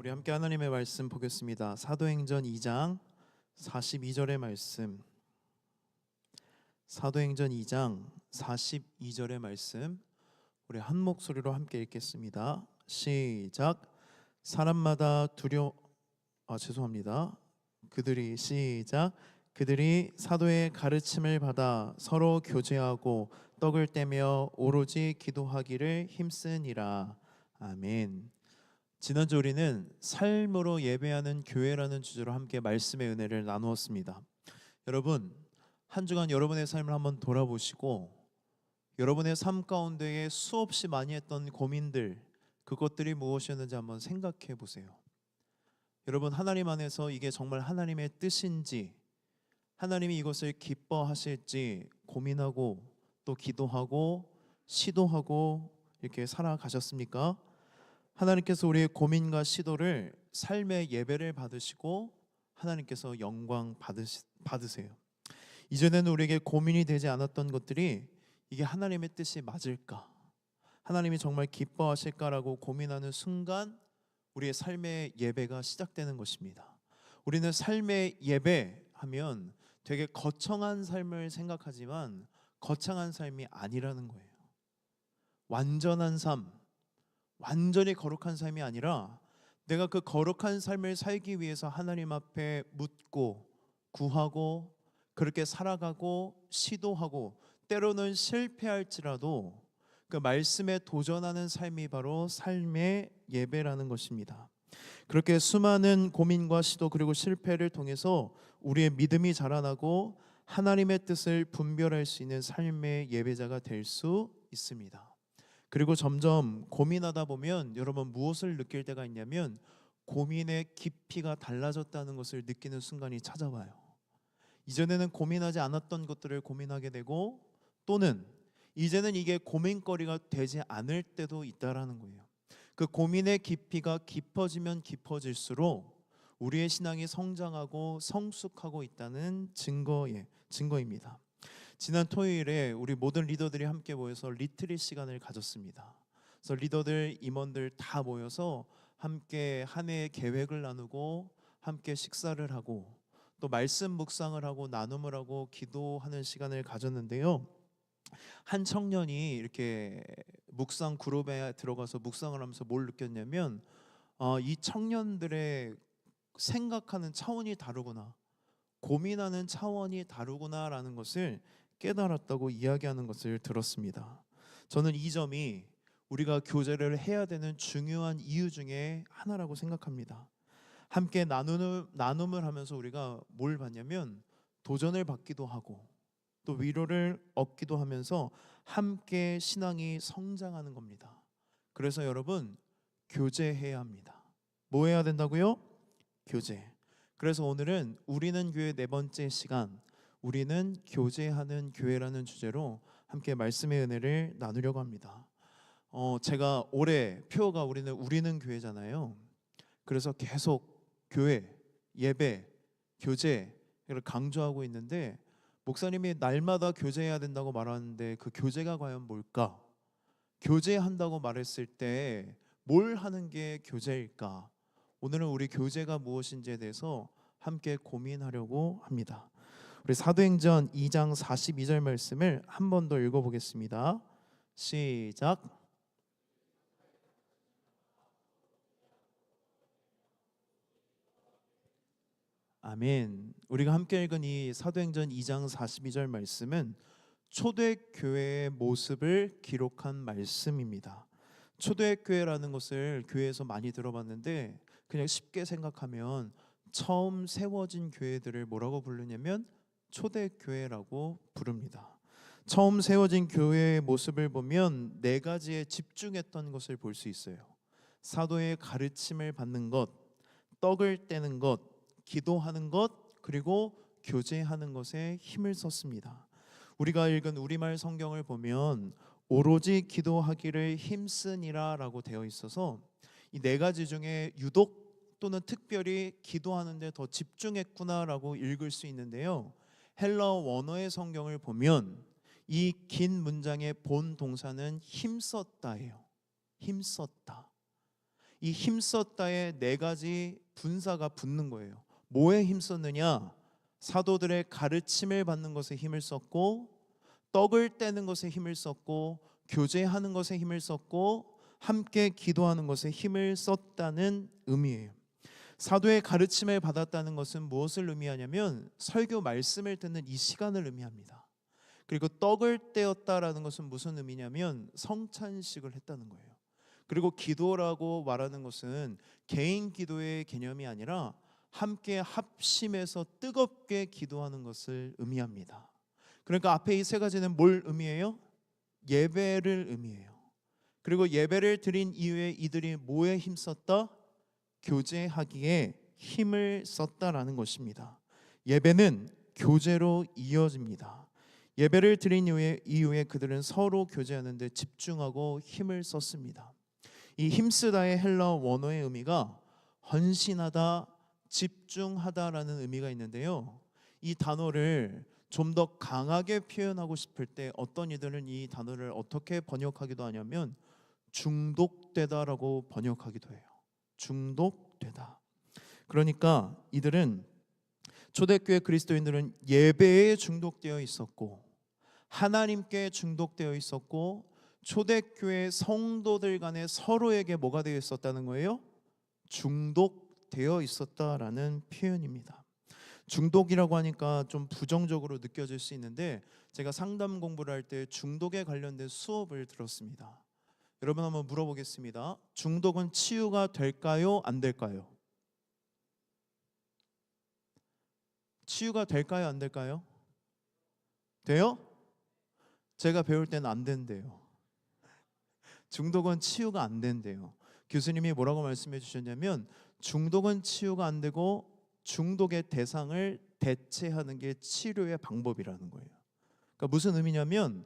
우리 함께 하나님의 말씀 보겠습니다. 사도행전 2장 42절의 말씀. 사도행전 2장 42절의 말씀 우리 한 목소리로 함께 읽겠습니다. 시작. 사람마다 그들이 사도의 가르침을 받아 서로 교제하고 떡을 떼며 오로지 기도하기를 힘쓰니라. 아멘. 지난주 우리는 삶으로 예배하는 교회라는 주제로 함께 말씀의 은혜를 나누었습니다. 여러분, 한 주간 여러분의 삶을 한번 돌아보시고 여러분의 삶 가운데에 수없이 많이 했던 고민들, 그것들이 무엇이었는지 한번 생각해 보세요. 여러분, 하나님 안에서 이게 정말 하나님의 뜻인지, 하나님이 이것을 기뻐하실지 고민하고 또 기도하고 시도하고 이렇게 살아가셨습니까? 하나님께서 우리의 고민과 시도를 삶의 예배를 받으시고 하나님께서 영광 받으세요. 이전에는 우리에게 고민이 되지 않았던 것들이 이게 하나님의 뜻이 맞을까? 하나님이 정말 기뻐하실까라고 고민하는 순간 우리의 삶의 예배가 시작되는 것입니다. 우리는 삶의 예배하면 되게 거창한 삶을 생각하지만 거창한 삶이 아니라는 거예요. 완전한 삶, 완전히 거룩한 삶이 아니라 내가 그 거룩한 삶을 살기 위해서 하나님 앞에 묻고 구하고 그렇게 살아가고 시도하고 때로는 실패할지라도 그 말씀에 도전하는 삶이 바로 삶의 예배라는 것입니다. 그렇게 수많은 고민과 시도 그리고 실패를 통해서 우리의 믿음이 자라나고 하나님의 뜻을 분별할 수 있는 삶의 예배자가 될 수 있습니다. 그리고 점점 고민하다 보면 여러분 무엇을 느낄 때가 있냐면 고민의 깊이가 달라졌다는 것을 느끼는 순간이 찾아와요. 이전에는 고민하지 않았던 것들을 고민하게 되고 또는 이제는 이게 고민거리가 되지 않을 때도 있다라는 거예요. 그 고민의 깊이가 깊어지면 깊어질수록 우리의 신앙이 성장하고 성숙하고 있다는 증거입니다. 지난 토요일에 우리 모든 리더들이 함께 모여서 리트릿 시간을 가졌습니다. 그래서 리더들, 임원들 다 모여서 함께 한 해의 계획을 나누고 함께 식사를 하고 또 말씀 묵상을 하고 나눔을 하고 기도하는 시간을 가졌는데요. 한 청년이 이렇게 묵상 그룹에 들어가서 묵상을 하면서 뭘 느꼈냐면 이 청년들의 생각하는 차원이 다르구나, 고민하는 차원이 다르구나라는 것을 깨달았다고 이야기하는 것을 들었습니다. 저는 이 점이 우리가 교제를 해야 되는 중요한 이유 중에 하나라고 생각합니다. 함께 나눔을 하면서 우리가 뭘 받냐면 도전을 받기도 하고 또 위로를 얻기도 하면서 함께 신앙이 성장하는 겁니다. 그래서 여러분 교제해야 합니다. 뭐 해야 된다고요? 교제. 그래서 오늘은 우리는 교회 네 번째 시간, 우리는 교제하는 교회라는 주제로 함께 말씀의 은혜를 나누려고 합니다. 제가 올해 표어가 우리는 교회잖아요. 그래서 계속 교회, 예배, 교제를 강조하고 있는데 목사님이 날마다 교제해야 된다고 말하는데 그 교제가 과연 뭘까? 교제한다고 말했을 때 뭘 하는 게 교제일까? 오늘은 우리 교제가 무엇인지에 대해서 함께 고민하려고 합니다. 우리 사도행전 2장 42절 말씀을 한 번 더 읽어보겠습니다. 시작. 아멘. 우리가 함께 읽은 이 사도행전 2장 42절 말씀은 초대교회의 모습을 기록한 말씀입니다. 초대교회라는 것을 교회에서 많이 들어봤는데 그냥 쉽게 생각하면 처음 세워진 교회들을 뭐라고 부르냐면 초대교회라고 부릅니다. 처음 세워진 교회의 모습을 보면 네 가지에 집중했던 것을 볼 수 있어요. 사도의 가르침을 받는 것, 떡을 떼는 것, 기도하는 것, 그리고 교제하는 것에 힘을 썼습니다. 우리가 읽은 우리말 성경을 보면 오로지 기도하기를 힘쓰니라 라고 되어 있어서 이 네 가지 중에 유독 또는 특별히 기도하는 데 더 집중했구나라고 읽을 수 있는데요. 헬라어 원어의 성경을 보면 이 긴 문장의 본 동사는 힘썼다예요. 힘썼다. 이 힘썼다에 네 가지 분사가 붙는 거예요. 뭐에 힘썼느냐? 사도들의 가르침을 받는 것에 힘을 썼고, 떡을 떼는 것에 힘을 썼고, 교제하는 것에 힘을 썼고, 함께 기도하는 것에 힘을 썼다는 의미예요. 사도의 가르침을 받았다는 것은 무엇을 의미하냐면 설교 말씀을 듣는 이 시간을 의미합니다. 그리고 떡을 떼었다라는 것은 무슨 의미냐면 성찬식을 했다는 거예요. 그리고 기도라고 말하는 것은 개인 기도의 개념이 아니라 함께 합심해서 뜨겁게 기도하는 것을 의미합니다. 그러니까 앞에 이 세 가지는 뭘 의미해요? 예배를 의미해요. 그리고 예배를 드린 이후에 이들이 뭐에 힘썼다? 교제하기에 힘을 썼다라는 것입니다. 예배는 교제로 이어집니다. 예배를 드린 이후에 그들은 서로 교제하는 데 집중하고 힘을 썼습니다. 이 힘쓰다의 헬라어 원어의 의미가 헌신하다, 집중하다라는 의미가 있는데요. 이 단어를 좀 더 강하게 표현하고 싶을 때 어떤 이들은 이 단어를 어떻게 번역하기도 하냐면 중독되다라고 번역하기도 해요. 중독되다. 그러니까 이들은 초대교회 그리스도인들은 예배에 중독되어 있었고 하나님께 중독되어 있었고 초대교회 성도들 간에 서로에게 뭐가 되어 있었다는 거예요? 중독되어 있었다라는 표현입니다. 중독이라고 하니까 좀 부정적으로 느껴질 수 있는데 제가 상담 공부를 할 때 중독에 관련된 수업을 들었습니다. 여러분 한번 물어보겠습니다. 중독은 치유가 될까요? 안 될까요? 치유가 될까요? 안 될까요? 돼요? 제가 배울 때는 안 된대요. 중독은 치유가 안 된대요. 교수님이 뭐라고 말씀해 주셨냐면 중독은 치유가 안 되고 중독의 대상을 대체하는 게 치료의 방법이라는 거예요. 그러니까 무슨 의미냐면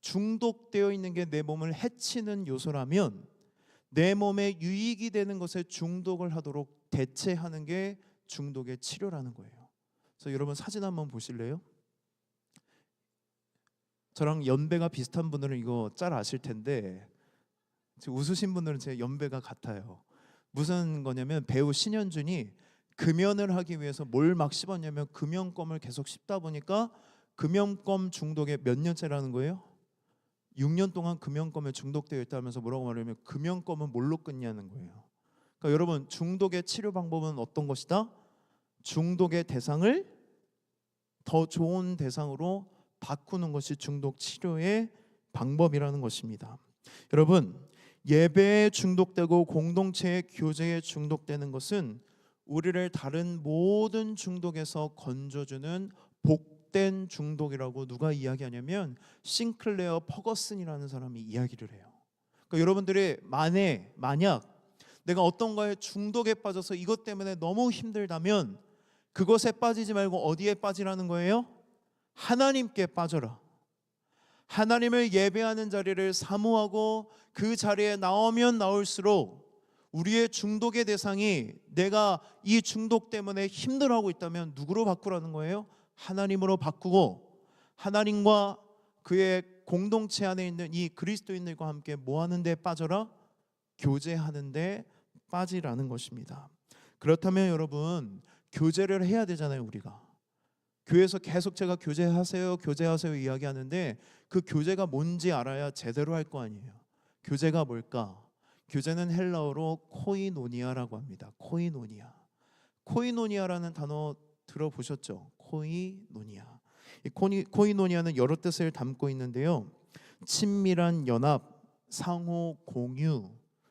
중독되어 있는 게 내 몸을 해치는 요소라면 내 몸에 유익이 되는 것에 중독을 하도록 대체하는 게 중독의 치료라는 거예요. 그래서 여러분 사진 한번 보실래요? 저랑 연배가 비슷한 분들은 이거 잘 아실 텐데 웃으신 분들은 제 연배가 같아요. 무슨 거냐면 배우 신현준이 금연을 하기 위해서 뭘 막 씹었냐면 금연껌을 계속 씹다 보니까 금연껌 중독에 몇 년째라는 거예요? 6년 동안 금연껌에 중독되어 있다면서 뭐라고 말하냐면 금연껌은 뭘로 끊냐는 거예요. 그러니까 여러분 중독의 치료 방법은 어떤 것이다? 중독의 대상을 더 좋은 대상으로 바꾸는 것이 중독 치료의 방법이라는 것입니다. 여러분 예배에 중독되고 공동체의 교제에 중독되는 것은 우리를 다른 모든 중독에서 건져주는 복된 중독이라고 누가 이야기하냐면 싱클레어 퍼거슨이라는 사람이 이야기를 해요. 그러니까 여러분들이 만약 내가 어떤 거에 중독에 빠져서 이것 때문에 너무 힘들다면 그것에 빠지지 말고 어디에 빠지라는 거예요? 하나님께 빠져라. 하나님을 예배하는 자리를 사모하고 그 자리에 나오면 나올수록 우리의 중독의 대상이 내가 이 중독 때문에 힘들어하고 있다면 누구로 바꾸라는 거예요? 하나님으로 바꾸고 하나님과 그의 공동체 안에 있는 이 그리스도인들과 함께 뭐 하는 데 빠져라? 교제하는 데 빠지라는 것입니다. 그렇다면 여러분 교제를 해야 되잖아요. 우리가 교회에서 계속 제가 교제하세요 이야기하는데 그 교제가 뭔지 알아야 제대로 할 거 아니에요. 교제가 뭘까? 교제는 헬라어로 코이노니아라고 합니다. 코이노니아라는 단어 들어보셨죠? 코이노니아. 코이노니아는 여러 뜻을 담고 있는데요. 친밀한 연합, 상호 공유,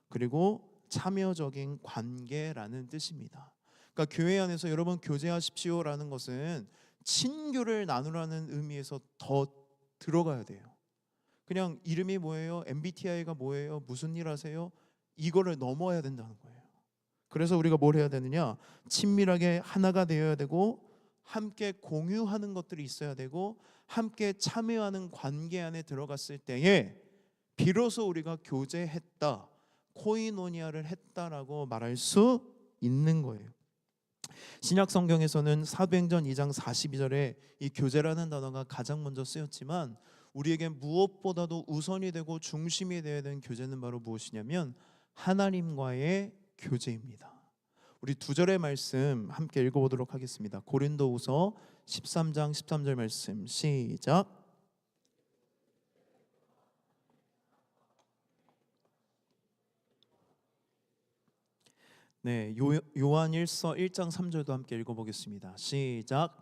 그리고 참여적인 관계라는 뜻입니다. 그러니까 교회 안에서 여러분 교제하십시오라는 것은 친교를 나누라는 의미에서 더 들어가야 돼요. 그냥 이름이 뭐예요? MBTI가 뭐예요? 무슨 일 하세요? 이거를 넘어야 된다는 거예요. 그래서 우리가 뭘 해야 되느냐? 친밀하게 하나가 되어야 되고 함께 공유하는 것들이 있어야 되고 함께 참여하는 관계 안에 들어갔을 때에 비로소 우리가 교제했다, 코이노니아를 했다라고 말할 수 있는 거예요. 신약 성경에서는 사도행전 2장 42절에 이 교제라는 단어가 가장 먼저 쓰였지만 우리에게 무엇보다도 우선이 되고 중심이 되어야 되는 교제는 바로 무엇이냐면 하나님과의 교제입니다. 우리 두 절의 말씀 함께 읽어보도록 하겠습니다. 고린도후서 13장 13절 말씀 시작. 네, 요한일서 1장 3절도 함께 읽어보겠습니다. 시작.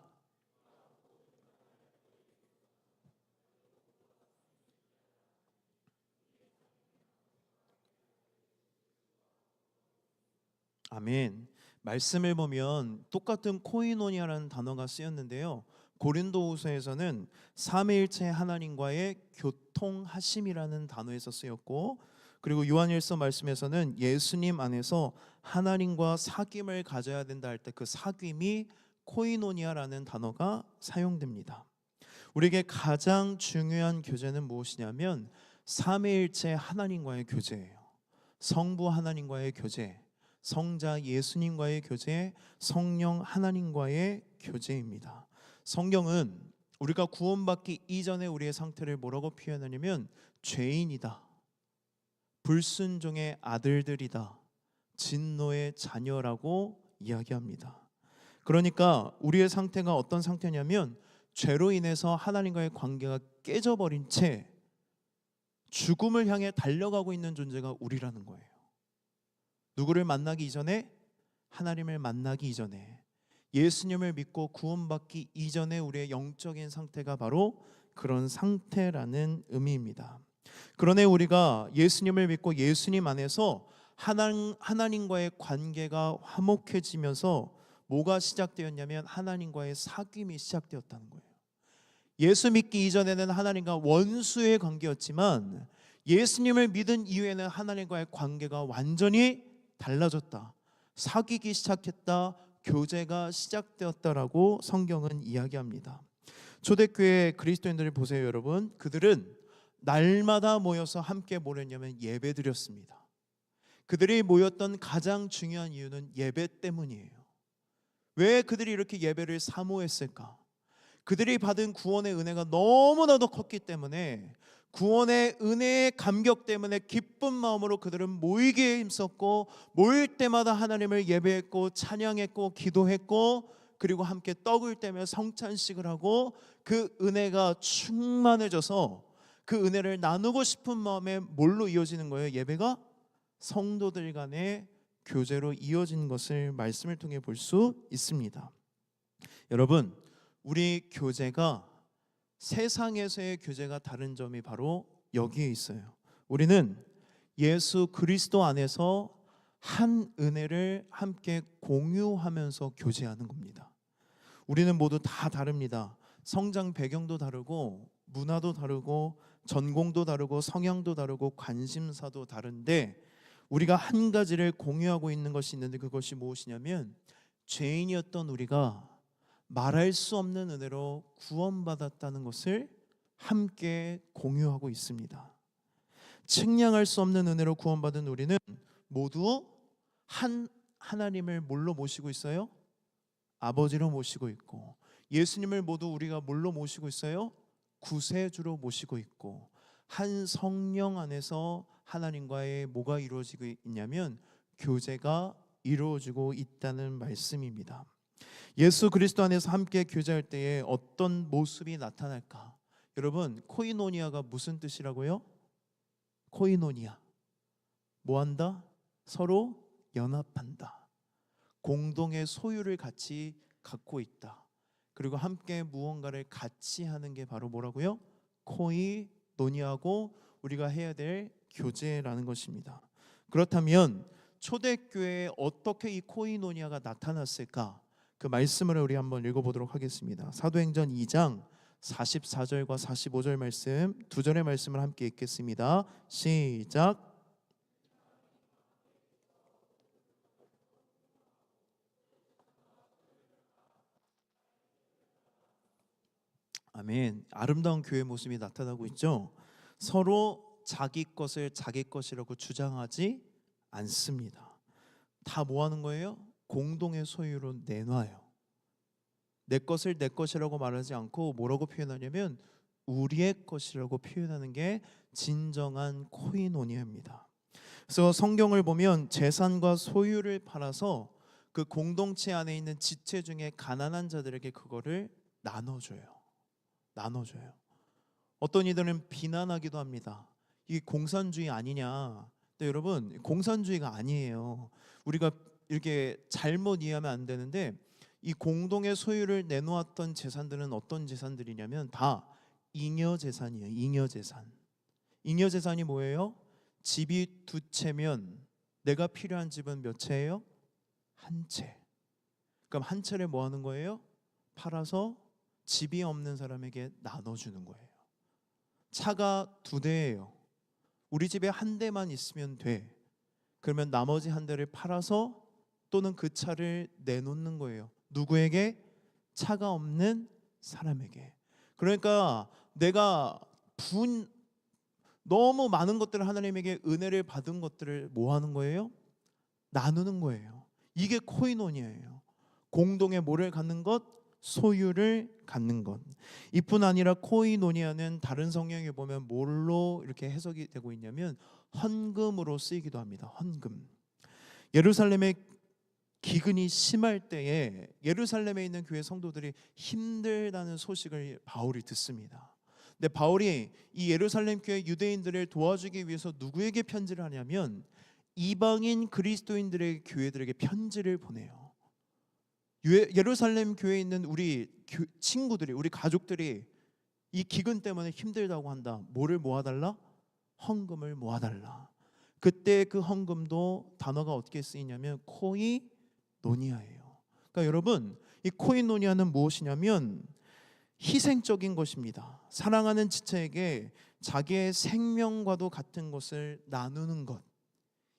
아멘. 말씀을 보면 똑같은 코이노니아라는 단어가 쓰였는데요, 고린도후서에서는 삼위일체 하나님과의 교통하심이라는 단어에서 쓰였고, 그리고 요한일서 말씀에서는 예수님 안에서 하나님과 사귐을 가져야 된다 할 때 그 사귐이 코이노니아라는 단어가 사용됩니다. 우리에게 가장 중요한 교제는 무엇이냐면 삼위일체 하나님과의 교제예요. 성부 하나님과의 교제, 성자 예수님과의 교제, 성령 하나님과의 교제입니다. 성경은 우리가 구원받기 이전에 우리의 상태를 뭐라고 표현하냐면 죄인이다, 불순종의 아들들이다, 진노의 자녀라고 이야기합니다. 그러니까 우리의 상태가 어떤 상태냐면 죄로 인해서 하나님과의 관계가 깨져버린 채 죽음을 향해 달려가고 있는 존재가 우리라는 거예요. 누구를 만나기 이전에? 하나님을 만나기 이전에, 예수님을 믿고 구원받기 이전에 우리의 영적인 상태가 바로 그런 상태라는 의미입니다. 그러나 우리가 예수님을 믿고 예수님 안에서 하나님과의 관계가 화목해지면서 뭐가 시작되었냐면 하나님과의 사귐이 시작되었다는 거예요. 예수 믿기 이전에는 하나님과 원수의 관계였지만 예수님을 믿은 이후에는 하나님과의 관계가 완전히 달라졌다, 사귀기 시작했다, 교제가 시작되었다라고 성경은 이야기합니다. 초대교회 그리스도인들을 보세요, 여러분. 그들은 날마다 모여서 함께 뭘 했냐면 예배드렸습니다. 그들이 모였던 가장 중요한 이유는 예배 때문이에요. 왜 그들이 이렇게 예배를 사모했을까? 그들이 받은 구원의 은혜가 너무나도 컸기 때문에, 구원의 은혜의 감격 때문에 기쁜 마음으로 그들은 모이기에 힘썼고, 모일 때마다 하나님을 예배했고 찬양했고 기도했고, 그리고 함께 떡을 떼며 성찬식을 하고 그 은혜가 충만해져서 그 은혜를 나누고 싶은 마음에 뭘로 이어지는 거예요? 예배가 성도들 간의 교제로 이어진 것을 말씀을 통해 볼 수 있습니다. 여러분, 우리 교제가 세상에서의 교제가 다른 점이 바로 여기에 있어요. 우리는 예수 그리스도 안에서 한 은혜를 함께 공유하면서 교제하는 겁니다. 우리는 모두 다 다릅니다. 성장 배경도 다르고 문화도 다르고 전공도 다르고 성향도 다르고 관심사도 다른데, 우리가 한 가지를 공유하고 있는 것이 있는데 그것이 무엇이냐면 죄인이었던 우리가 말할 수 없는 은혜로 구원받았다는 것을 함께 공유하고 있습니다. 측량할 수 없는 은혜로 구원받은 우리는 모두 한 하나님을 뭘로 모시고 있어요? 아버지로 모시고 있고, 예수님을 모두 우리가 뭘로 모시고 있어요? 구세주로 모시고 있고, 한 성령 안에서 하나님과의 뭐가 이루어지고 있냐면 교제가 이루어지고 있다는 말씀입니다. 예수 그리스도 안에서 함께 교제할 때에 어떤 모습이 나타날까? 여러분, 코이노니아가 무슨 뜻이라고요? 코이노니아, 뭐한다? 서로 연합한다, 공동의 소유를 같이 갖고 있다, 그리고 함께 무언가를 같이 하는 게 바로 뭐라고요? 코이노니아고 우리가 해야 될 교제라는 것입니다. 그렇다면 초대교회에 어떻게 이 코이노니아가 나타났을까? 그 말씀을 우리 한번 읽어보도록 하겠습니다. 사도행전 2장 44절과 45절 말씀, 두 절의 말씀을 함께 읽겠습니다. 시작. 아멘. 아름다운 교회 모습이 나타나고 있죠. 서로 자기 것을 자기 것이라고 주장하지 않습니다. 다 뭐 하는 거예요? 공동의 소유로 내놔요. 내 것을 내 것이라고 말하지 않고 뭐라고 표현하냐면 우리의 것이라고 표현하는 게 진정한 코이노니아입니다. 그래서 성경을 보면 재산과 소유를 팔아서 그 공동체 안에 있는 지체 중에 가난한 자들에게 그거를 나눠줘요. 나눠줘요. 어떤 이들은 비난하기도 합니다. 이게 공산주의 아니냐. 근데 여러분, 공산주의가 아니에요. 우리가 이렇게 잘못 이해하면 안 되는데, 이 공동의 소유를 내놓았던 재산들은 어떤 재산들이냐면 다 잉여 재산이에요. 잉여 재산. 잉여 재산이 뭐예요? 집이 2채면 내가 필요한 집은 몇 채예요? 1채. 그럼 1채를 뭐 하는 거예요? 팔아서 집이 없는 사람에게 나눠주는 거예요. 차가 2대예요. 우리 집에 1대만 있으면 돼. 그러면 나머지 1대를 팔아서 또는 그 차를 내놓는 거예요. 누구에게? 차가 없는 사람에게. 그러니까 내가 너무 많은 것들을 하나님에게 은혜를 받은 것들을 뭐 하는 거예요? 나누는 거예요. 이게 코이노니아예요. 공동의 뭐를 갖는 것? 소유를 갖는 것. 이뿐 아니라 코이노니아는 다른 성경에 보면 뭘로 이렇게 해석이 되고 있냐면 헌금으로 쓰이기도 합니다. 헌금. 예루살렘의 기근이 심할 때에 예루살렘에 있는 교회 성도들이 힘들다는 소식을 바울이 듣습니다. 근데 바울이 이 예루살렘 교회 유대인들을 도와주기 위해서 누구에게 편지를 하냐면 이방인 그리스도인들의 교회들에게 편지를 보내요. 예루살렘 교회에 있는 우리 친구들이, 우리 가족들이 이 기근 때문에 힘들다고 한다. 뭐를 모아달라? 헌금을 모아달라. 그때 그 헌금도 단어가 어떻게 쓰이냐면 코이노니아예요. 그러니까 여러분, 이 코이노니아는 무엇이냐면 희생적인 것입니다. 사랑하는 지체에게 자기의 생명과도 같은 것을 나누는 것,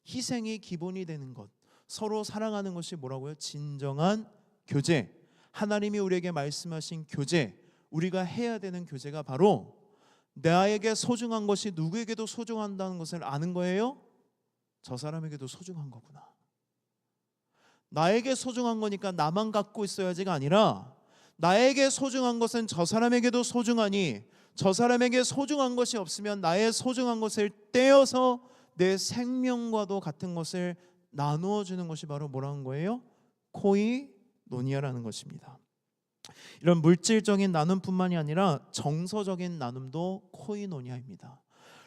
희생이 기본이 되는 것, 서로 사랑하는 것이 뭐라고요? 진정한 교제. 하나님이 우리에게 말씀하신 교제, 우리가 해야 되는 교제가 바로 나에게 소중한 것이 누구에게도 소중한다는 것을 아는 거예요. 저 사람에게도 소중한 거구나. 나에게 소중한 거니까 나만 갖고 있어야지가 아니라 나에게 소중한 것은 저 사람에게도 소중하니 저 사람에게 소중한 것이 없으면 나의 소중한 것을 떼어서 내 생명과도 같은 것을 나누어 주는 것이 바로 뭐라는 거예요? 코이노니아라는 것입니다. 이런 물질적인 나눔뿐만이 아니라 정서적인 나눔도 코이노니아입니다.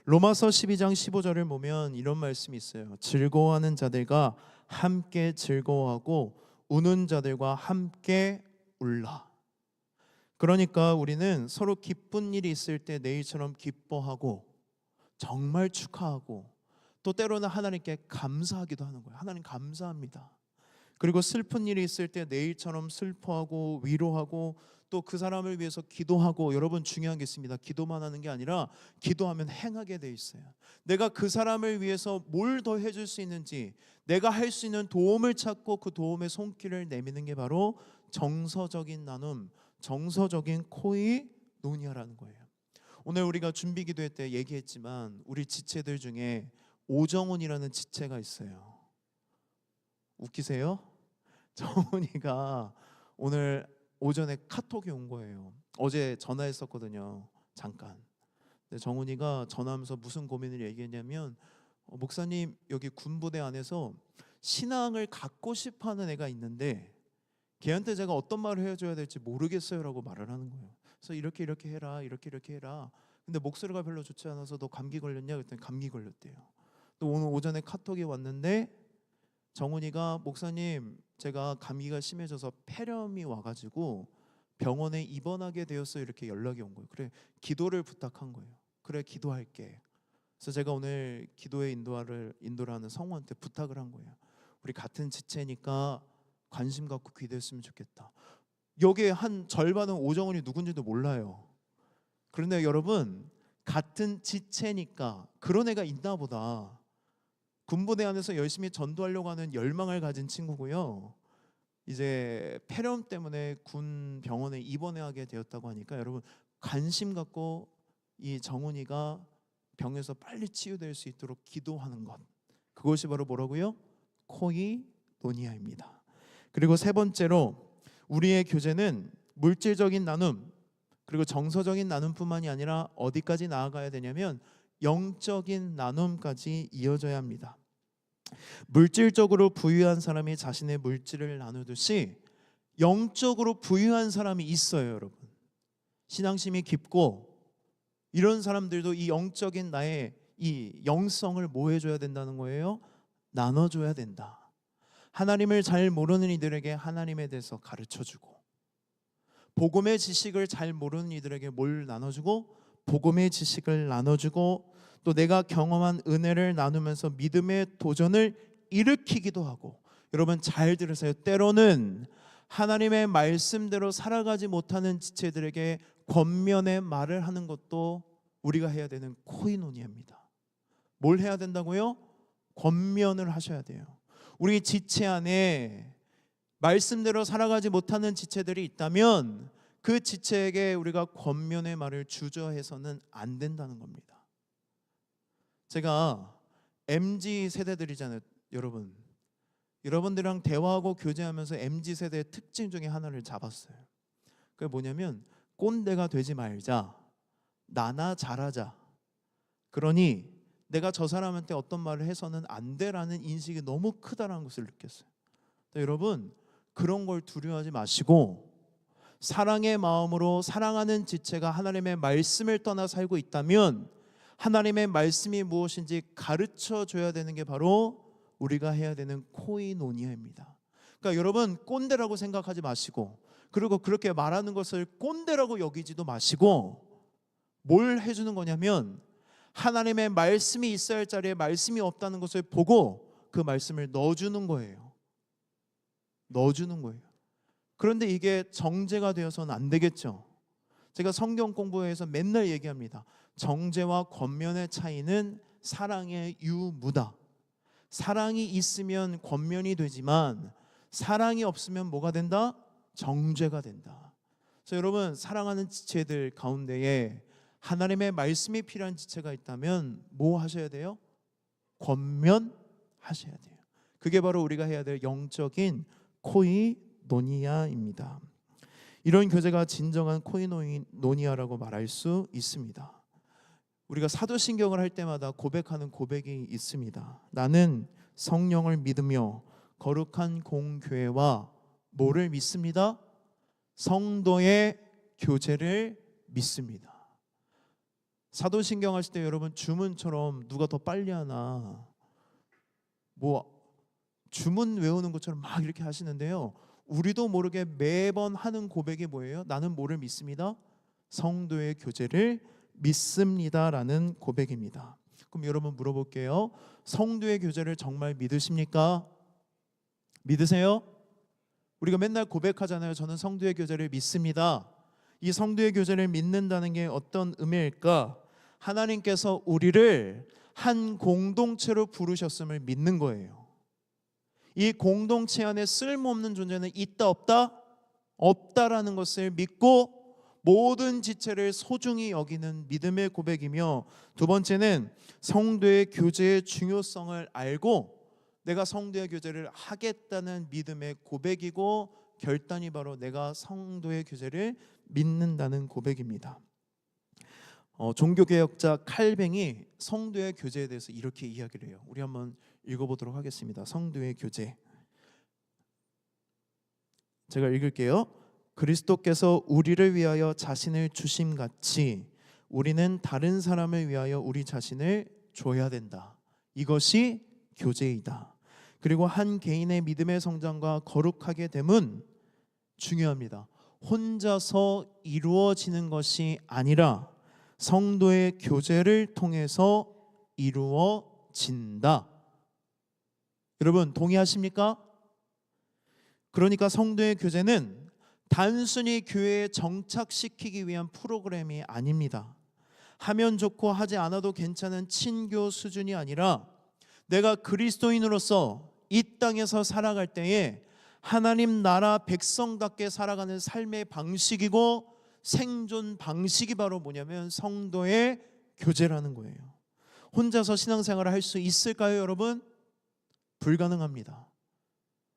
로마서 12장 15절을 보면 이런 말씀이 있어요. 즐거워하는 자들과 함께 즐거워하고 우는 자들과 함께 울라. 그러니까 우리는 서로 기쁜 일이 있을 때 내일처럼 기뻐하고 정말 축하하고 또 때로는 하나님께 감사하기도 하는 거예요. 하나님 감사합니다. 그리고 슬픈 일이 있을 때 내일처럼 슬퍼하고 위로하고 또 그 사람을 위해서 기도하고. 여러분, 중요한 게 있습니다. 기도만 하는 게 아니라 기도하면 행하게 돼 있어요. 내가 그 사람을 위해서 뭘 더 해줄 수 있는지, 내가 할 수 있는 도움을 찾고 그 도움의 손길을 내미는 게 바로 정서적인 나눔, 정서적인 코이노니아라는 거예요. 오늘 우리가 준비 기도회 때 얘기했지만 우리 지체들 중에 오정훈이라는 지체가 있어요. 웃기세요? 정훈이가 오늘 오전에 카톡이 온 거예요. 어제 전화했었거든요. 잠깐. 근데 정훈이가 전화하면서 무슨 고민을 얘기했냐면 목사님, 여기 군부대 안에서 신앙을 갖고 싶어하는 애가 있는데 걔한테 제가 어떤 말을 해줘야 될지 모르겠어요 라고 말을 하는 거예요. 그래서 이렇게 해라, 이렇게 해라. 근데 목소리가 별로 좋지 않아서 너 감기 걸렸냐? 그랬더니 감기 걸렸대요. 또 오늘 오전에 카톡이 왔는데 정훈이가 목사님, 제가 감기가 심해져서 폐렴이 와가지고 병원에 입원하게 되었어요. 이렇게 연락이 온 거예요. 그래, 기도를 부탁한 거예요. 그래, 기도할게. 그래서 제가 오늘 기도의 인도를 하는 성우한테 부탁을 한 거예요. 우리 같은 지체니까 관심 갖고 기도했으면 좋겠다. 여기에 한 절반은 오정훈이 누군지도 몰라요. 그런데 여러분, 같은 지체니까 그런 애가 있나 보다. 군부대 안에서 열심히 전도하려고 하는 열망을 가진 친구고요. 이제 폐렴 때문에 군 병원에 입원하게 되었다고 하니까 여러분, 관심 갖고 이 정훈이가 병에서 빨리 치유될 수 있도록 기도하는 것, 그것이 바로 뭐라고요? 코이노니아입니다. 그리고 세 번째로 우리의 교제는 물질적인 나눔 그리고 정서적인 나눔뿐만이 아니라 어디까지 나아가야 되냐면 영적인 나눔까지 이어져야 합니다. 물질적으로 부유한 사람이 자신의 물질을 나누듯이 영적으로 부유한 사람이 있어요, 여러분. 신앙심이 깊고 이런 사람들도 이 영적인 나의 이 영성을 뭐 해줘야 된다는 거예요? 나눠줘야 된다. 하나님을 잘 모르는 이들에게 하나님에 대해서 가르쳐주고, 복음의 지식을 잘 모르는 이들에게 뭘 나눠주고? 복음의 지식을 나눠주고, 또 내가 경험한 은혜를 나누면서 믿음의 도전을 일으키기도 하고. 여러분 잘 들으세요. 때로는 하나님의 말씀대로 살아가지 못하는 지체들에게 권면의 말을 하는 것도 우리가 해야 되는 코이노니아입니다. 뭘 해야 된다고요? 권면을 하셔야 돼요. 우리 지체 안에 말씀대로 살아가지 못하는 지체들이 있다면 그 지체에게 우리가 권면의 말을 주저해서는 안 된다는 겁니다. 제가 MZ 세대들이잖아요, 여러분. 여러분들이랑 대화하고 교제하면서 MZ 세대의 특징 중에 하나를 잡았어요. 그게 뭐냐면 꼰대가 되지 말자, 나나 잘하자. 그러니 내가 저 사람한테 어떤 말을 해서는 안 돼라는 인식이 너무 크다는 것을 느꼈어요. 여러분 그런 걸 두려워하지 마시고 사랑의 마음으로 사랑하는 지체가 하나님의 말씀을 떠나 살고 있다면 하나님의 말씀이 무엇인지 가르쳐 줘야 되는 게 바로 우리가 해야 되는 코이노니아입니다. 그러니까 여러분 꼰대라고 생각하지 마시고, 그리고 그렇게 말하는 것을 꼰대라고 여기지도 마시고, 뭘 해주는 거냐면 하나님의 말씀이 있어야 할 자리에 말씀이 없다는 것을 보고 그 말씀을 넣어주는 거예요. 넣어주는 거예요. 그런데 이게 정죄가 되어서는 안 되겠죠. 제가 성경 공부에서 맨날 얘기합니다. 정죄와 권면의 차이는 사랑의 유무다. 사랑이 있으면 권면이 되지만 사랑이 없으면 뭐가 된다? 정죄가 된다. 그래서 여러분 사랑하는 지체들 가운데에 하나님의 말씀이 필요한 지체가 있다면 뭐 하셔야 돼요? 권면하셔야 돼요. 그게 바로 우리가 해야 될 영적인 코이노니아입니다. 이런 교제가 진정한 코이노니아라고 말할 수 있습니다. 우리가 사도신경을 할 때마다 고백하는 고백이 있습니다. 나는 성령을 믿으며 거룩한 공교회와 뭐를 믿습니다? 성도의 교제를 믿습니다. 사도신경 하실 때 여러분 주문처럼 누가 더 빨리 하나 뭐 주문 외우는 것처럼 막 이렇게 하시는데요, 우리도 모르게 매번 하는 고백이 뭐예요? 나는 뭐를 믿습니다? 성도의 교제를 믿습니다라는 고백입니다. 그럼 여러분 물어볼게요. 성도의 교제를 정말 믿으십니까? 믿으세요? 우리가 맨날 고백하잖아요. 저는 성도의 교제를 믿습니다. 이 성도의 교제를 믿는다는 게 어떤 의미일까? 하나님께서 우리를 한 공동체로 부르셨음을 믿는 거예요. 이 공동체 안에 쓸모없는 존재는 있다 없다? 없다라는 것을 믿고 모든 지체를 소중히 여기는 믿음의 고백이며, 두 번째는 성도의 교제의 중요성을 알고 내가 성도의 교제를 하겠다는 믿음의 고백이고, 결단이 바로 내가 성도의 교제를 믿는다는 고백입니다. 종교개혁자 칼뱅이 성도의 교제에 대해서 이렇게 이야기를 해요. 우리 한번 읽어보도록 하겠습니다. 성도의 교제. 제가 읽을게요. 그리스도께서 우리를 위하여 자신을 주심같이 우리는 다른 사람을 위하여 우리 자신을 줘야 된다. 이것이 교제이다. 그리고 한 개인의 믿음의 성장과 거룩하게 됨은 중요합니다. 혼자서 이루어지는 것이 아니라 성도의 교제를 통해서 이루어진다. 여러분 동의하십니까? 그러니까 성도의 교제는 단순히 교회에 정착시키기 위한 프로그램이 아닙니다. 하면 좋고 하지 않아도 괜찮은 친교 수준이 아니라 내가 그리스도인으로서 이 땅에서 살아갈 때에 하나님 나라 백성답게 살아가는 삶의 방식이고 생존 방식이 바로 뭐냐면 성도의 교제라는 거예요. 혼자서 신앙생활을 할 수 있을까요, 여러분? 불가능합니다.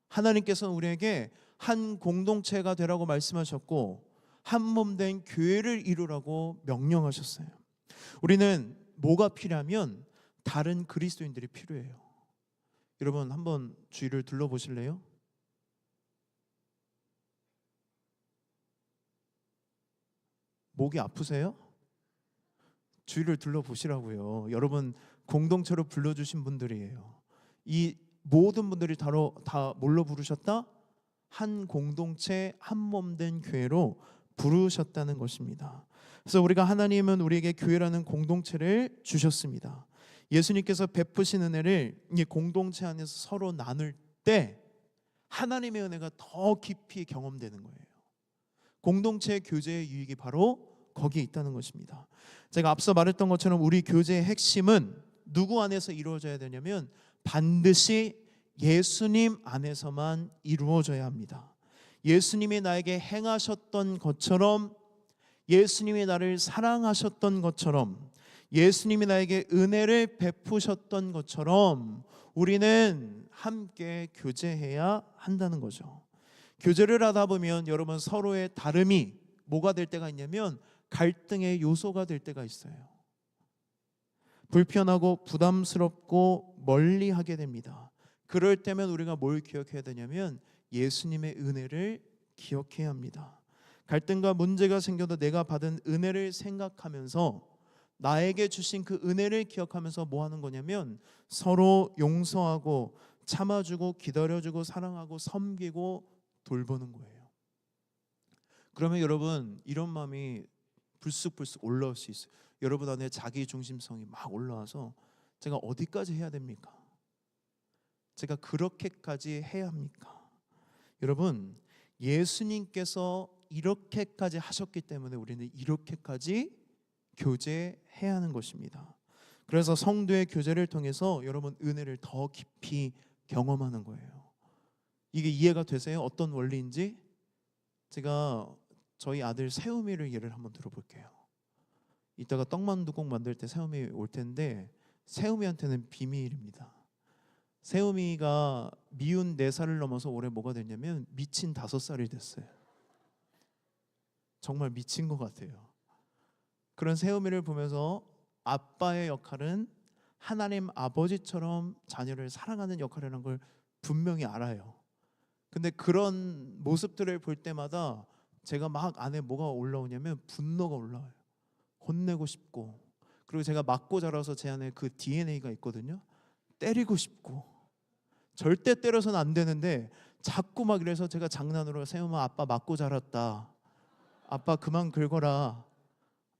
하나님께서는 우리에게 한 공동체가 되라고 말씀하셨고 한 몸 된 교회를 이루라고 명령하셨어요. 우리는 뭐가 필요하면 다른 그리스도인들이 필요해요. 여러분 한번 주위를 둘러보실래요? 목이 아프세요? 주위를 둘러보시라고요. 여러분 공동체로 불러주신 분들이에요. 이 모든 분들이 다 뭘로 부르셨다? 한 공동체 한 몸 된 교회로 부르셨다는 것입니다. 그래서 하나님은 우리에게 교회라는 공동체를 주셨습니다. 예수님께서 베푸신 은혜를 이 공동체 안에서 서로 나눌 때 하나님의 은혜가 더 깊이 경험되는 거예요. 공동체 교제의 유익이 바로 거기에 있다는 것입니다. 제가 앞서 말했던 것처럼 우리 교제의 핵심은 누구 안에서 이루어져야 되냐면 반드시 예수님 안에서만 이루어져야 합니다. 예수님이 나에게 행하셨던 것처럼, 예수님이 나를 사랑하셨던 것처럼, 예수님이 나에게 은혜를 베푸셨던 것처럼 우리는 함께 교제해야 한다는 거죠. 교제를 하다 보면 여러분 서로의 다름이 뭐가 될 때가 있냐면 갈등의 요소가 될 때가 있어요. 불편하고 부담스럽고 멀리하게 됩니다. 그럴 때면 우리가 뭘 기억해야 되냐면 예수님의 은혜를 기억해야 합니다. 갈등과 문제가 생겨도 내가 받은 은혜를 생각하면서 나에게 주신 그 은혜를 기억하면서 뭐 하는 거냐면 서로 용서하고 참아주고 기다려주고 사랑하고 섬기고 돌보는 거예요. 그러면 여러분 이런 마음이 불쑥불쑥 올라올 수 있어요. 여러분 안에 자기 중심성이 막 올라와서 제가 어디까지 해야 됩니까? 제가 그렇게까지 해야 합니까? 여러분 예수님께서 이렇게까지 하셨기 때문에 우리는 이렇게까지 교제해야 하는 것입니다. 그래서 성도의 교제를 통해서 여러분 은혜를 더 깊이 경험하는 거예요. 이게 이해가 되세요? 어떤 원리인지? 제가 저희 아들 세우미를 예를 한번 들어볼게요. 이따가 떡만두국 만들 때 세우미 올 텐데 세우미한테는 비밀입니다. 세우미가 미운 4살을 넘어서 올해 뭐가 됐냐면 미친 5살이 됐어요. 정말 미친 것 같아요. 그런 세우미를 보면서 아빠의 역할은 하나님 아버지처럼 자녀를 사랑하는 역할이라는 걸 분명히 알아요. 근데 그런 모습들을 볼 때마다 제가 막 안에 뭐가 올라오냐면 분노가 올라와요. 혼내고 싶고, 그리고 제가 맞고 자라서 제 안에 그 DNA가 있거든요. 때리고 싶고, 절대 때려서는 안 되는데 자꾸 막 이래서 제가 장난으로 세우마 아빠 맞고 자랐다, 아빠 그만 긁어라,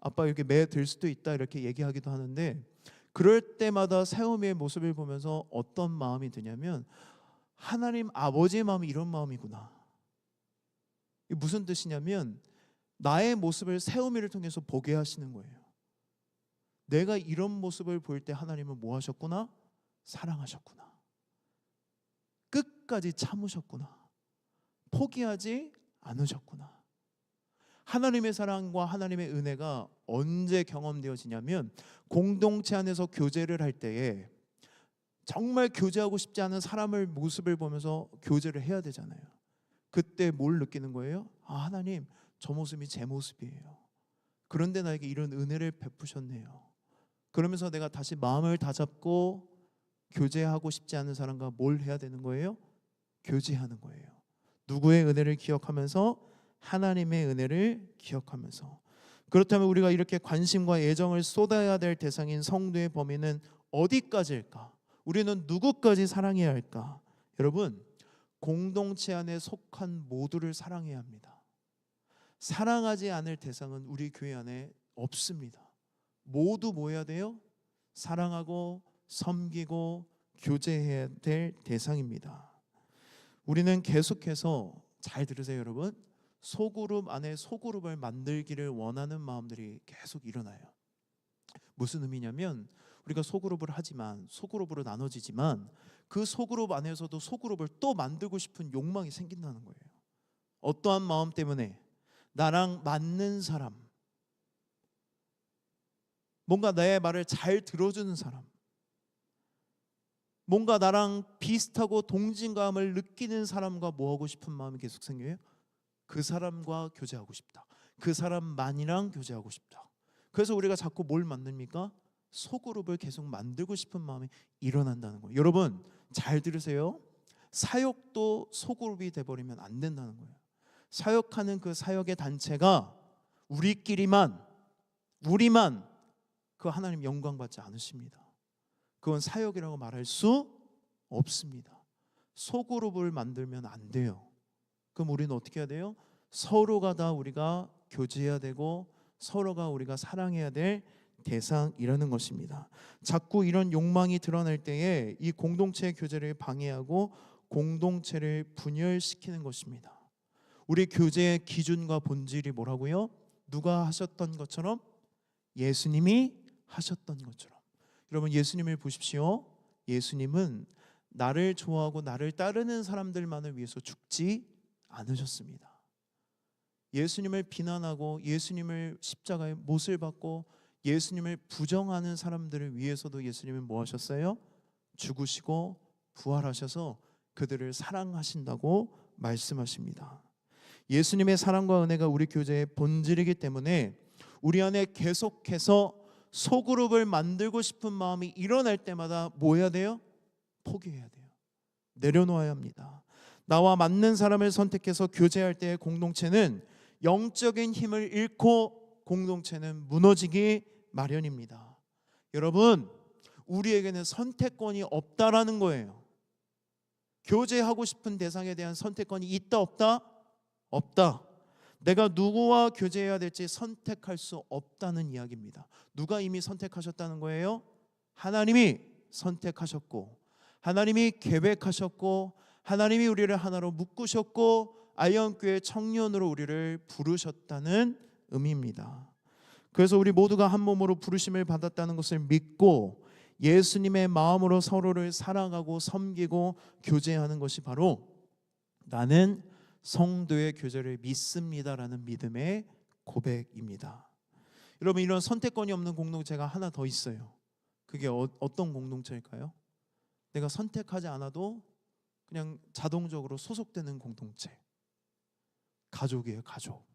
아빠 이렇게 매 들 수도 있다 이렇게 얘기하기도 하는데, 그럴 때마다 세우미의 모습을 보면서 어떤 마음이 드냐면 하나님 아버지의 마음이 이런 마음이구나. 이게 무슨 뜻이냐면 나의 모습을 세우미를 통해서 보게 하시는 거예요. 내가 이런 모습을 볼 때 하나님은 뭐 하셨구나? 사랑하셨구나. 끝까지 참으셨구나. 포기하지 않으셨구나. 하나님의 사랑과 하나님의 은혜가 언제 경험되어지냐면 공동체 안에서 교제를 할 때에 정말 교제하고 싶지 않은 사람의 모습을 보면서 교제를 해야 되잖아요. 그때 뭘 느끼는 거예요? 아, 하나님 저 모습이 제 모습이에요. 그런데 나에게 이런 은혜를 베푸셨네요. 그러면서 내가 다시 마음을 다잡고 교제하고 싶지 않은 사람과 뭘 해야 되는 거예요? 교제하는 거예요. 누구의 은혜를 기억하면서? 하나님의 은혜를 기억하면서. 그렇다면 우리가 이렇게 관심과 애정을 쏟아야 될 대상인 성도의 범위는 어디까지일까? 우리는 누구까지 사랑해야 할까? 여러분, 공동체 안에 속한 모두를 사랑해야 합니다. 사랑하지 않을 대상은 우리 교회 안에 없습니다. 모두 뭐 해야 돼요? 사랑하고 섬기고 교제해야 될 대상입니다. 우리는 계속해서, 잘 들으세요 여러분, 소그룹 안에 소그룹을 만들기를 원하는 마음들이 계속 일어나요. 무슨 의미냐면 우리가 소그룹을 하지만, 소그룹으로 나눠지지만 그 소그룹 안에서도 소그룹을 또 만들고 싶은 욕망이 생긴다는 거예요. 어떠한 마음 때문에? 나랑 맞는 사람, 뭔가 내 말을 잘 들어주는 사람, 뭔가 나랑 비슷하고 동질감을 느끼는 사람과 뭐 하고 싶은 마음이 계속 생겨요? 그 사람과 교제하고 싶다. 그 사람만이랑 교제하고 싶다. 그래서 우리가 자꾸 뭘 만듭니까? 소그룹을 계속 만들고 싶은 마음이 일어난다는 거예요. 여러분 잘 들으세요. 사역도 소그룹이 돼버리면 안 된다는 거예요. 사역하는 그 사역의 단체가 우리만 그 하나님 영광 받지 않으십니다. 그건 사역이라고 말할 수 없습니다. 소그룹을 만들면 안 돼요. 그럼 우리는 어떻게 해야 돼요? 서로가 다 우리가 교제해야 되고 서로가 우리가 사랑해야 될 대상이라는 것입니다. 자꾸 이런 욕망이 드러날 때에 이 공동체의 교제를 방해하고 공동체를 분열시키는 것입니다. 우리 교제의 기준과 본질이 뭐라고요? 누가 하셨던 것처럼? 예수님이 하셨던 것처럼. 여러분 예수님을 보십시오. 예수님은 나를 좋아하고 나를 따르는 사람들만을 위해서 죽지 않으셨습니다. 예수님을 비난하고 예수님을 십자가에 못을 받고 예수님을 부정하는 사람들을 위해서도 예수님은 뭐 하셨어요? 죽으시고 부활하셔서 그들을 사랑하신다고 말씀하십니다. 예수님의 사랑과 은혜가 우리 교제의 본질이기 때문에 우리 안에 계속해서 소그룹을 만들고 싶은 마음이 일어날 때마다 뭐 해야 돼요? 포기해야 돼요. 내려놓아야 합니다. 나와 맞는 사람을 선택해서 교제할 때의 공동체는 영적인 힘을 잃고 공동체는 무너지기 마련입니다. 여러분 우리에게는 선택권이 없다라는 거예요. 교제하고 싶은 대상에 대한 선택권이 있다 없다? 없다. 내가 누구와 교제해야 될지 선택할 수 없다는 이야기입니다. 누가 이미 선택하셨다는 거예요? 하나님이 선택하셨고 하나님이 계획하셨고 하나님이 우리를 하나로 묶으셨고 아이언교회 청년으로 우리를 부르셨다는 의미입니다. 그래서 우리 모두가 한 몸으로 부르심을 받았다는 것을 믿고 예수님의 마음으로 서로를 사랑하고 섬기고 교제하는 것이 바로 나는 성도의 교제를 믿습니다라는 믿음의 고백입니다. 여러분 이런 선택권이 없는 공동체가 하나 더 있어요. 그게 어떤 공동체일까요? 내가 선택하지 않아도 그냥 자동적으로 소속되는 공동체. 가족이에요. 가족.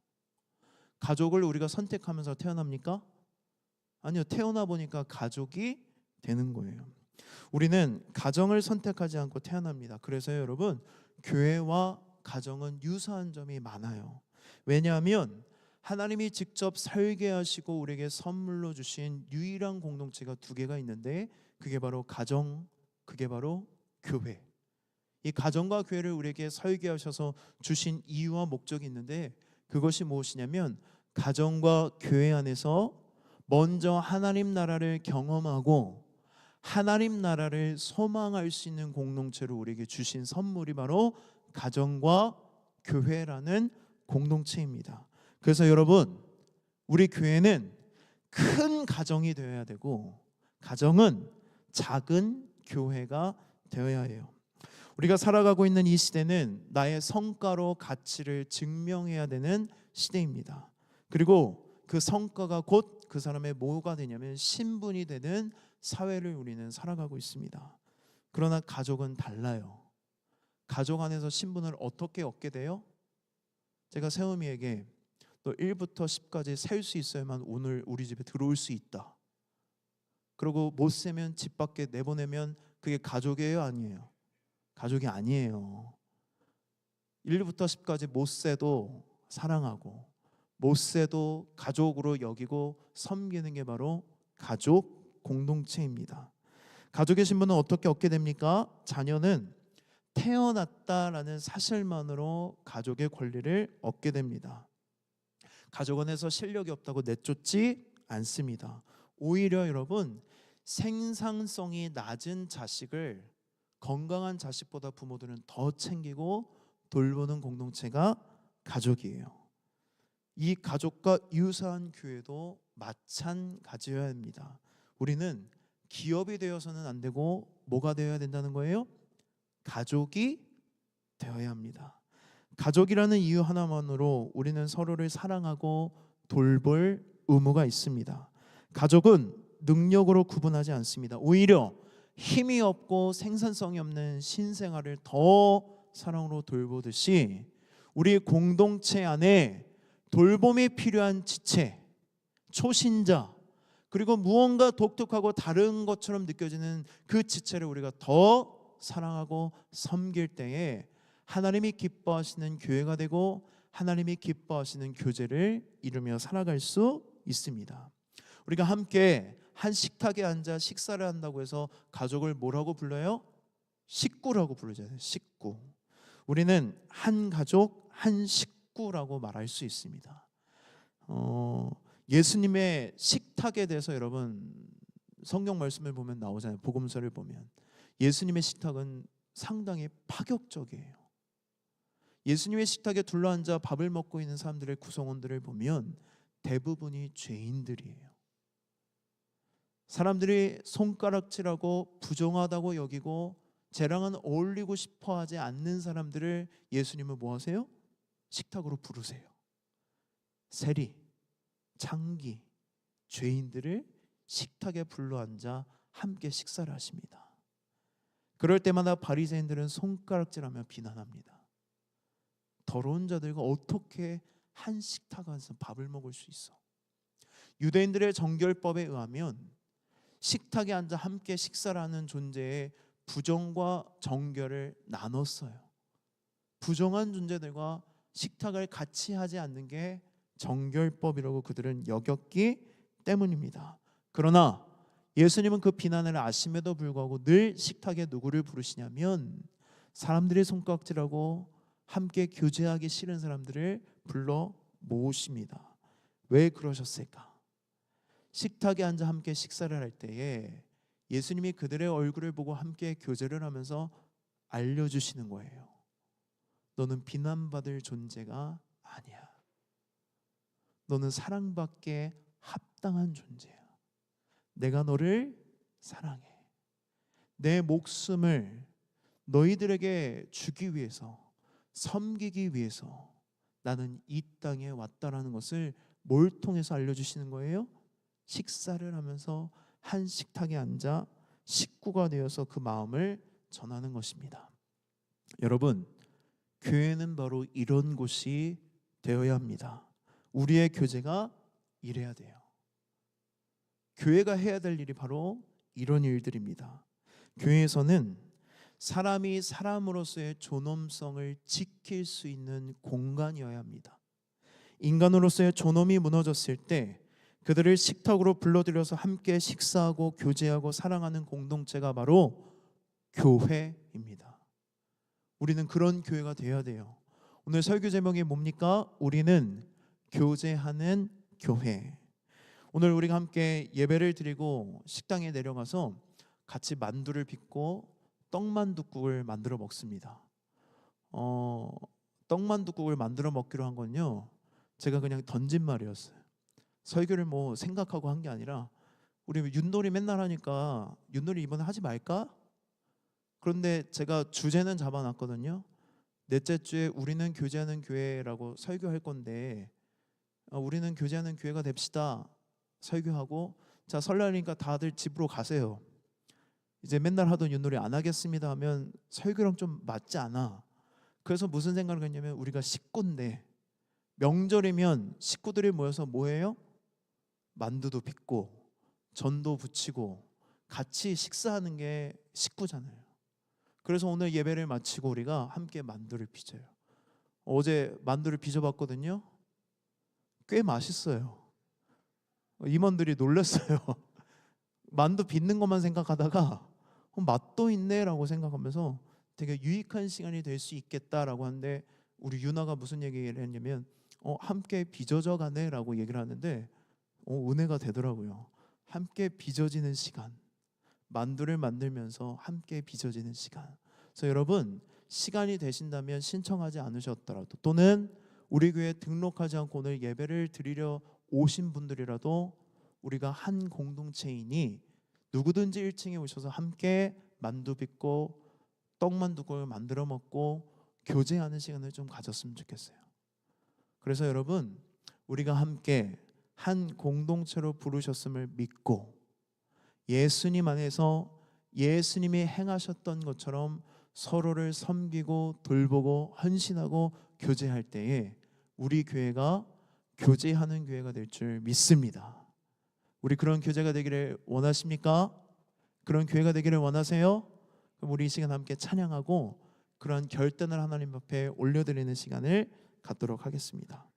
가족을 우리가 선택하면서 태어납니까? 아니요. 태어나 보니까 가족이 되는 거예요. 우리는 가정을 선택하지 않고 태어납니다. 그래서 여러분 교회와 가정은 유사한 점이 많아요. 왜냐하면 하나님이 직접 설계하시고 우리에게 선물로 주신 유일한 공동체가 두 개가 있는데 그게 바로 가정, 그게 바로 교회. 이 가정과 교회를 우리에게 설계하셔서 주신 이유와 목적이 있는데 그것이 무엇이냐면 가정과 교회 안에서 먼저 하나님 나라를 경험하고 하나님 나라를 소망할 수 있는 공동체로 우리에게 주신 선물이 바로 가정과 교회라는 공동체입니다. 그래서 여러분 우리 교회는 큰 가정이 되어야 되고 가정은 작은 교회가 되어야 해요. 우리가 살아가고 있는 이 시대는 나의 성과로 가치를 증명해야 되는 시대입니다. 그리고 그 성과가 곧 그 사람의 뭐가 되냐면 신분이 되는 사회를 우리는 살아가고 있습니다. 그러나 가족은 달라요. 가족 안에서 신분을 어떻게 얻게 돼요? 제가 세움이에게 너 1부터 10까지 셀 수 있어야만 오늘 우리 집에 들어올 수 있다. 그리고 못 세면 집 밖에 내보내면 그게 가족이에요? 아니에요? 가족이 아니에요. 1부터 10까지 못 세도 사랑하고 못 세도 가족으로 여기고 섬기는 게 바로 가족 공동체입니다. 가족의 신분은 어떻게 얻게 됩니까? 자녀는 태어났다라는 사실만으로 가족의 권리를 얻게 됩니다. 가족 안에서 실력이 없다고 내쫓지 않습니다. 오히려 여러분 생산성이 낮은 자식을 건강한 자식보다 부모들은 더 챙기고 돌보는 공동체가 가족이에요. 이 가족과 유사한 교회도 마찬가지여야 합니다. 우리는 기업이 되어서는 안 되고 뭐가 되어야 된다는 거예요? 가족이 되어야 합니다. 가족이라는 이유 하나만으로 우리는 서로를 사랑하고 돌볼 의무가 있습니다. 가족은 능력으로 구분하지 않습니다. 오히려 힘이 없고 생산성이 없는 신생아를 더 사랑으로 돌보듯이 우리 공동체 안에 돌봄이 필요한 지체, 초신자, 그리고 무언가 독특하고 다른 것처럼 느껴지는 그 지체를 우리가 더 사랑하고 섬길 때에 하나님이 기뻐하시는 교회가 되고 하나님이 기뻐하시는 교제를 이루며 살아갈 수 있습니다. 우리가 함께 한 식탁에 앉아 식사를 한다고 해서 가족을 뭐라고 불러요? 식구라고 부르잖아요. 식구. 우리는 한 가족, 한 식구라고 말할 수 있습니다. 예수님의 식탁에 대해서 여러분 성경 말씀을 보면 나오잖아요. 복음서를 보면 예수님의 식탁은 상당히 파격적이에요. 예수님의 식탁에 둘러앉아 밥을 먹고 있는 사람들의 구성원들을 보면 대부분이 죄인들이에요. 사람들이 손가락질하고 부정하다고 여기고 쟤랑은 어울리고 싶어하지 않는 사람들을 예수님은 뭐 하세요? 식탁으로 부르세요. 세리, 창기, 죄인들을 식탁에 불러앉아 함께 식사를 하십니다. 그럴 때마다 바리새인들은 손가락질하며 비난합니다. 더러운 자들과 어떻게 한 식탁 안에서 밥을 먹을 수 있어? 유대인들의 정결법에 의하면 식탁에 앉아 함께 식사를 하는 존재의 부정과 정결을 나눴어요. 부정한 존재들과 식탁을 같이 하지 않는 게 정결법이라고 그들은 여겼기 때문입니다. 그러나 예수님은 그 비난을 아심에도 불구하고 늘 식탁에 누구를 부르시냐면 사람들이 손가락질하고 함께 교제하기 싫은 사람들을 불러 모으십니다. 왜 그러셨을까? 식탁에 앉아 함께 식사를 할 때에 예수님이 그들의 얼굴을 보고 함께 교제를 하면서 알려주시는 거예요. 너는 비난받을 존재가 아니야. 너는 사랑받기에 합당한 존재야. 내가 너를 사랑해. 내 목숨을 너희들에게 주기 위해서, 섬기기 위해서 나는 이 땅에 왔다라는 것을 뭘 통해서 알려주시는 거예요? 식사를 하면서 한 식탁에 앉아 식구가 되어서 그 마음을 전하는 것입니다. 여러분, 교회는 바로 이런 곳이 되어야 합니다. 우리의 교제가 이래야 돼요. 교회가 해야 될 일이 바로 이런 일들입니다. 교회에서는 사람이 사람으로서의 존엄성을 지킬 수 있는 공간이어야 합니다. 인간으로서의 존엄이 무너졌을 때 그들을 식탁으로 불러들여서 함께 식사하고 교제하고 사랑하는 공동체가 바로 교회입니다. 우리는 그런 교회가 되어야 돼요. 오늘 설교 제목이 뭡니까? 우리는 교제하는 교회. 오늘 우리가 함께 예배를 드리고 식당에 내려가서 같이 만두를 빚고 떡만둣국을 만들어 먹습니다. 떡만둣국을 만들어 먹기로 한 건요, 제가 그냥 던진 말이었어요. 설교를 뭐 생각하고 한 게 아니라 우리 윷놀이 맨날 하니까 윷놀이 이번에 하지 말까? 그런데 제가 주제는 잡아놨거든요. 넷째 주에 우리는 교제하는 교회라고 설교할 건데 우리는 교제하는 교회가 됩시다 설교하고, 자 설날이니까 다들 집으로 가세요. 이제 맨날 하던 윷놀이 안 하겠습니다 하면 설교랑 좀 맞지 않아. 그래서 무슨 생각을 했냐면 우리가 식구인데 명절이면 식구들이 모여서 뭐해요? 만두도 빚고 전도 부치고 같이 식사하는 게 식구잖아요. 그래서 오늘 예배를 마치고 우리가 함께 만두를 빚어요. 어제 만두를 빚어봤거든요. 꽤 맛있어요. 임원들이 놀랐어요. 만두 빚는 것만 생각하다가 맛도 있네라고 생각하면서 되게 유익한 시간이 될 수 있겠다라고 하는데, 우리 유나가 무슨 얘기를 했냐면 함께 빚어져 가네라고 얘기를 하는데 은혜가 되더라고요. 함께 빚어지는 시간, 만두를 만들면서 함께 빚어지는 시간. 그래서 여러분, 시간이 되신다면 신청하지 않으셨더라도 또는 우리 교회에 등록하지 않고 오늘 예배를 드리려 오신 분들이라도 우리가 한 공동체이니 누구든지 1층에 오셔서 함께 만두 빚고 떡만두국을 만들어 먹고 교제하는 시간을 좀 가졌으면 좋겠어요. 그래서 여러분, 우리가 함께 한 공동체로 부르셨음을 믿고 예수님 안에서 예수님이 행하셨던 것처럼 서로를 섬기고 돌보고 헌신하고 교제할 때에 우리 교회가 교제하는 교회가 될 줄 믿습니다. 우리 그런 교제가 되기를 원하십니까? 그런 교회가 되기를 원하세요? 그럼 우리 이 시간 함께 찬양하고 그런 결단을 하나님 앞에 올려드리는 시간을 갖도록 하겠습니다.